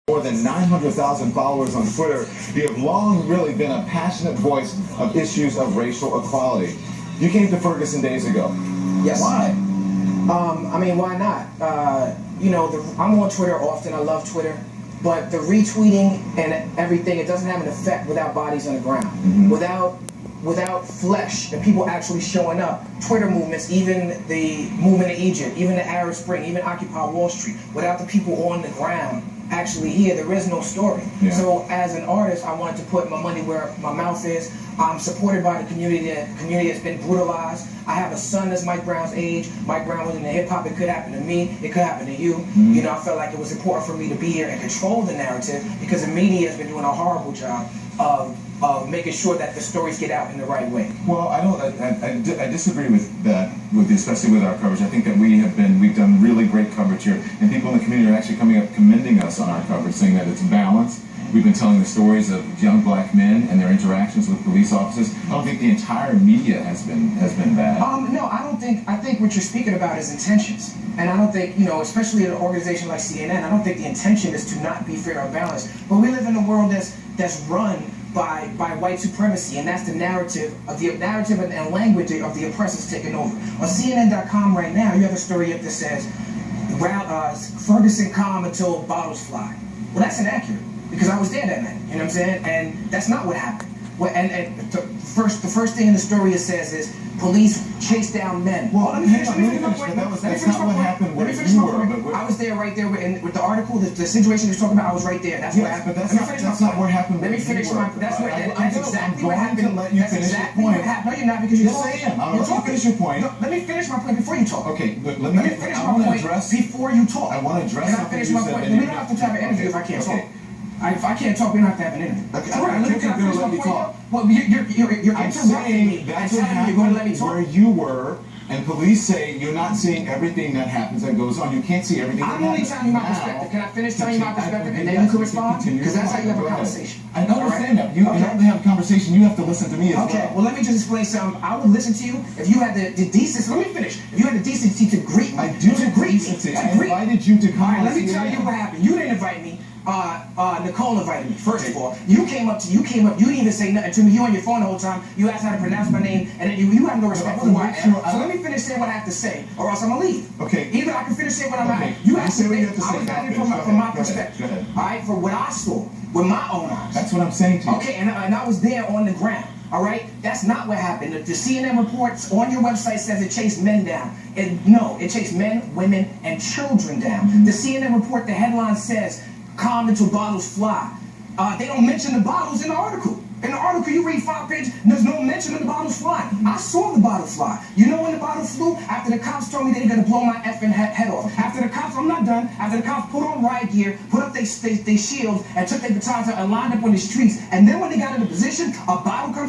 More than 900,000 followers on Twitter, you have long really been a passionate voice of issues of racial equality. You came to Ferguson days ago. Yes. Why? I mean, why not? I'm on Twitter often. I love Twitter. But the retweeting and everything, it doesn't have an effect without bodies on the ground. Mm-hmm. Without flesh and people actually showing up. Twitter movements, even the movement in Egypt, even the Arab Spring, even Occupy Wall Street, without the people on the ground actually here, there is no story. Yeah. So as an artist, I wanted to put my money where my mouth is. I'm supported by the community that's been brutalized. I have a son that's Mike Brown's age. Mike Brown was in the hip hop. It could happen to me. It could happen to you. Mm-hmm. You know, I felt like it was important for me to be here and control the narrative because the media has been doing a horrible job of making sure that the stories get out in the right way. Well, I disagree with that, especially with our coverage. I think that we've done really great coverage here, and people in the community are actually coming up commending us on our coverage, saying that it's balanced. We've been telling the stories of young black men and their interactions with police officers. I don't think the entire media has been bad. No, I don't think. I think what you're speaking about is intentions, and I don't think, especially an organization like CNN, I don't think the intention is to not be fair or balanced. But we live in a world that's run by white supremacy, and that's the narrative and language of the oppressors taking over. On CNN.com right now, you have a story up that says, Ferguson calm until bottles fly. Well, that's inaccurate, because I was there that night, you know what I'm saying? And that's not what happened. The first thing in the story it says is, police chase down men. Well, let me finish my point. That's not what happened where you were. I was there right there with the article, the situation you're talking about, I was right there. That's what happened. But that's not what happened. Let me finish my point. That's exactly what happened. I'm going to let you finish your point. No, you're not, because you're talking. Yes, I am. I'll let you finish your point. No, let me finish my point before you talk. Okay, but let me finish my point before you talk. I want to address something you said. Can I finish my point? We don't have to have an interview if I can't talk. If I can't talk, we don't have to have an interview. Okay, I think I'm going to let you talk. Well, you're interrupting me. That's what happened where you were, and police say you're not seeing everything that happens that goes on. You can't see everything that happens. I'm only telling you my perspective. Can I finish telling you my perspective, and then you can respond? Because that's how you have a conversation. I don't understand that. You have to have a conversation. You have to listen to me as well. Okay, well, let me just explain something. I would listen to you if you had the decency. Let me finish. If you had the decency to greet me. I do have decency. I invited you to come. All right, let me tell you what happened. You didn't invite me. Nicole invited me. First of all, you came up. You didn't even say nothing to me. You on your phone the whole time. You asked how to pronounce my name, and then you have no respect for who I am. So let me finish saying what I have to say, or else I'm gonna leave. Okay. Either I can finish saying what I'm at. You have to say what you have to say. I was at it from my perspective. Go ahead. All right, for what I saw with my own eyes. That's what I'm saying to you. Okay, and I was there on the ground. All right, that's not what happened. The CNN reports on your website says it chased men down. No, it chased men, women, and children down. Mm-hmm. The CNN report, the headline says, "Calm until bottles fly." They don't mention the bottles in the article. In the article, you read 5 pages, there's no mention of the bottles flying. I saw the bottle fly. You know when the bottle flew? After the cops told me they were going to blow my effing head off. After the cops, I'm not done. After the cops put on riot gear, put up their shields, and took their batons and lined up on the streets. And then when they got in the position, a bottle comes